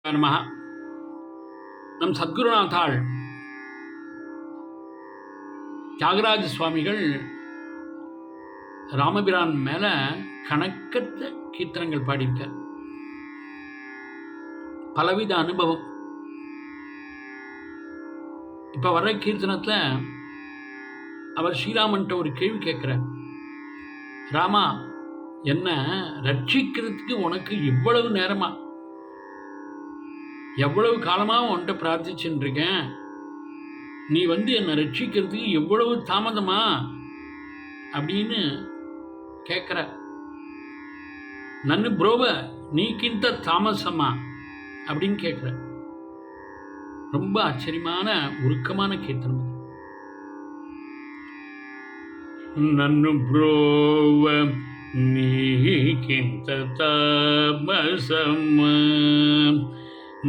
நமஹ. நம் சத்குருநாதாள் தியாகராஜ சுவாமிகள் ராமபிரான் மேல கணக்கற்ற கீர்த்தனங்கள் பாடியிருக்கார். பலவித அனுபவம். இப்ப வர்ற கீர்த்தனத்துல அவர் ஸ்ரீராமன்ட்ட ஒரு கேள்வி கேட்கிறார். ராமா, என்ன ரட்சிக்கிறதுக்கு உனக்கு இவ்வளவு நேரமா, எவ்வளவு காலமாக உன்கிட்ட பிரார்த்திச்சுட்டு இருக்கேன், நீ என்னை ரட்சிக்கிறதுக்கு எவ்வளவு தாமதமா அப்படின்னு கேட்குற. நன்னு புரோவ நீக்கின்ற தாமசமா அப்படின்னு கேட்குற. ரொம்ப ஆச்சரியமான உருக்கமான கீர்த்தனம். நன்னு புரோவ நீக்கின்ற தாமசமா,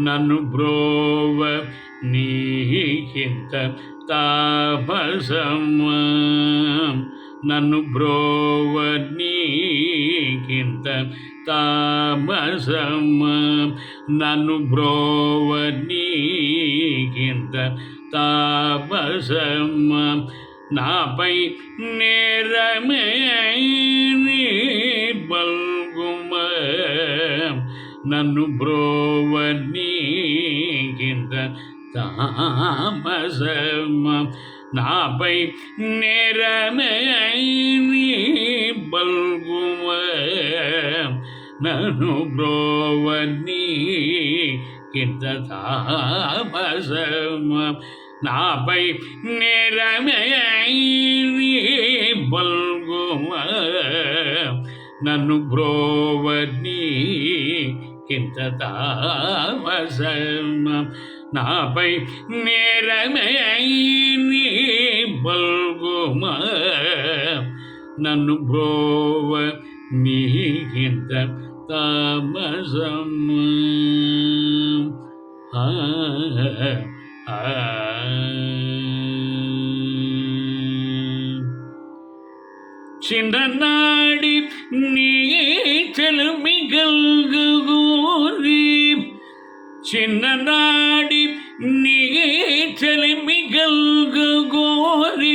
நன்னு புரோவ நீக்கின்ற தாமசமா, நன்னு புரோவ நீக்கின்ற தாமசமா, நன்னு புரோவ நீக்கின்ற தாமசமா, நாபை நேரமே நீ பல்கும, நன்னு புரோவ நீக்கின்ற தாமசமா, நாபை நேரமே நீ பல்கும, நன்னு புரோவ நீக்கின்ற தாமசமா, நாபை நேரமே நீ பல்கும, நன்னு புரோவ நீக்கின்ற தாமசமா, நாபை நேரமே நீ பல்கும, நன்னு புரோவ நீக்கின்ற தாமசமா. சின்ன நாடி நீ செலுமிகள் கூறி, சின்ன நாடி நீ செலுமிகள் கோரி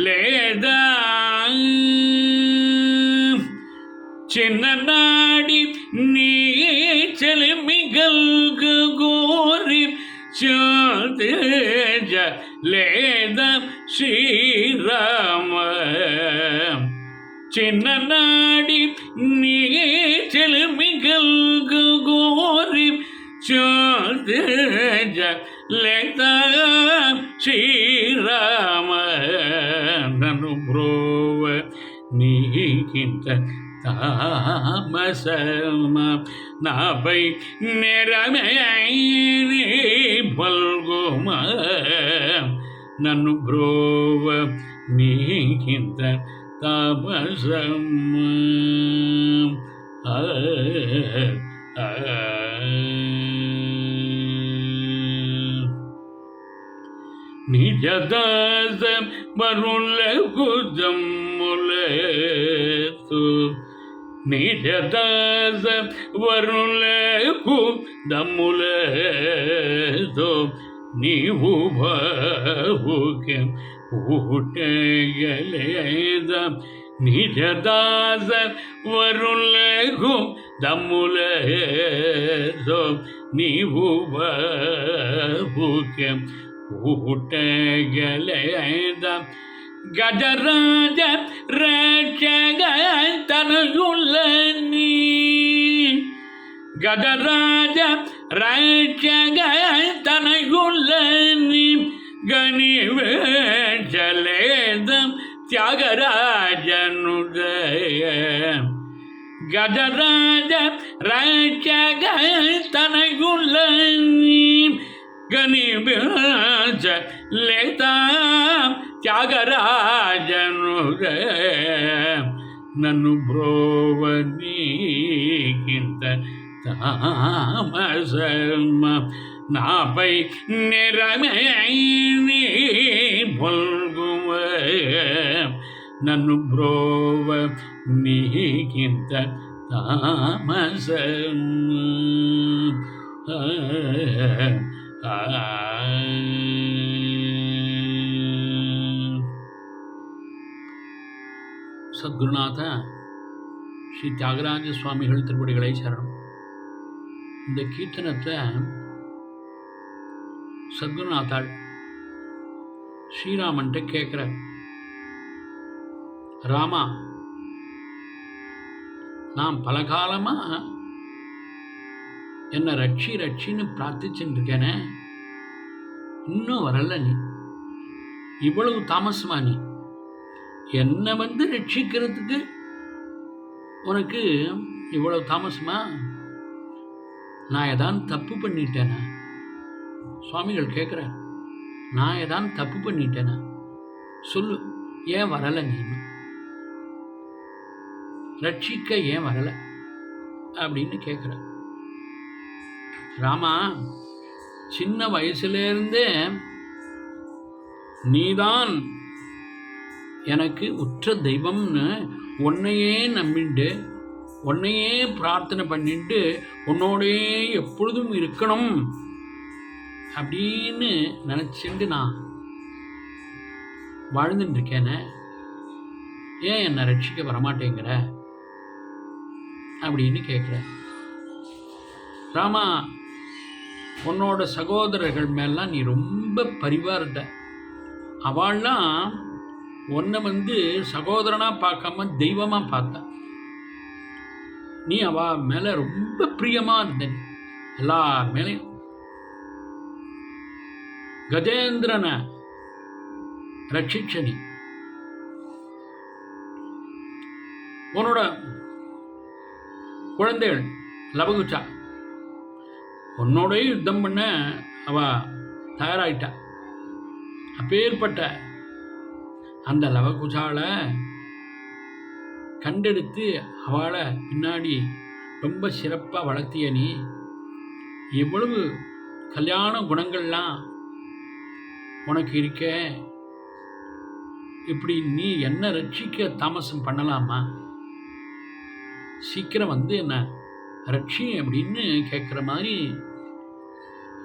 லேதா, சின்ன நாடி நீ செலுமிகள் கோரி லேத ஸ்ரீராம, சின்ன நாடி நீ செலுமிகள் கோரி லேத ஸ்ரீராம, நன்னு புரோவ நீக்கின்ற தாமசமா, நாபை நேரமே நீ பல்கும, நன்னு புரோவ நீக்கின்ற தாமசமா. நிஜதாச வருள குதமுலேத்து, நிஜதாச வருள குதமுலேத்து, நீவு பாவுக்கு பூட்டேயலேத, நிஜதாச வருள குதமுலேத்து, நீவு பாவுக்கு பூட்டேயலேத, கஜராஜ ரட்சக தனயுள்ள நீ, கஜராஜ ரட்சக தனயுள்ள நீ, கனிவேஷலேதம் தியாகராஜனுதய, கஜராஜ ரட்சக தனயுள்ள நீ, கனிவேஷலேதம் தியாகராஜனுதய, நன்னு புரோவ நீக்கின்ற தாமசமா, நாபை நேரமே நீ பல்கும, நன்னு புரோவ நீக்கின்ற தாமசம் சத்குருநாத ஸ்ரீ தியாகராஜ சுவாமிகள் திருவடிகளை சரணம். இந்த கீர்த்தனத்தை சத்குருநாத்தாள் ஸ்ரீராமன்ட்ட கேட்குறார். ராமா, நான் பல காலமாக என்னை ரட்சி ரட்சின்னு பிரார்த்திச்சுட்டு இருக்கேனே, இன்னும் வரல. நீ இவ்வளவு தாமசமா? நீ என்னை ரட்சிக்கிறதுக்கு உனக்கு இவ்வளவு தாமசமா? நான் ஏதான் தப்பு பண்ணிட்டேனா? சுவாமிகள் கேட்குற, நான் ஏதான் தப்பு பண்ணிட்டேனா? சொல்லு, ஏன் வரலை? நீ ரட்சிக்க ஏன் வரலை அப்படின்னு கேட்குற. ராமா, சின்ன வயசுலேருந்தே நீதான் எனக்கு உற்ற தெய்வம்னு உன்னையே நம்பிண்டு உன்னையே பிரார்த்தனை பண்ணிட்டு உன்னோடையே எப்பொழுதும் இருக்கணும் அப்படின்னு நினச்சிட்டு நான் வாழ்ந்துட்டு இருக்கேனே, ஏன் என்னை ரட்சிக்க வரமாட்டேங்கிற அப்படின்னு கேட்குற. ராமா, உன்னோட சகோதரர்கள் மேலாம் நீ ரொம்ப பரிவா இருந்த. அவள்லாம் உன்னை சகோதரனாக பார்க்காம தெய்வமாக பார்த்த. நீ அவ மேலே ரொம்ப பிரியமாக இருந்த. எல்லார் மேலேயும் கஜேந்திரனை ரட்சிச்ச நீ. உன்னோட குழந்தைகள் லவகுச்சா உன்னோடய யுத்தம் பண்ண அவ தயாராயிட்டா. அப்பேற்பட்ட அந்த லவகுச்சாவை கண்டெடுத்து அவளை பின்னாடி ரொம்ப சிறப்பாக வளர்த்திய நீ. எவ்வளவு கல்யாண குணங்கள்லாம் உனக்கு இருக்க. இப்படி நீ என்ன ரட்சிக்க தாமசம் பண்ணலாமா? சீக்கிரம் என்ன ரட்சி அப்படின்னு கேட்குற மாதிரி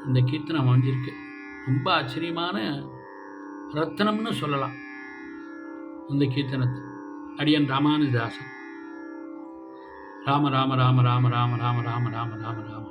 இந்த கீர்த்தனம் அமைஞ்சிருக்கு. ரொம்ப ஆச்சரியமான ரத்னம்னு சொல்லலாம் இந்த கீர்த்தனத்தை. அடியன் ராமானுஜதாசன். ராம ராம ராம ராம ராம ராம ராம ராம ராம ராம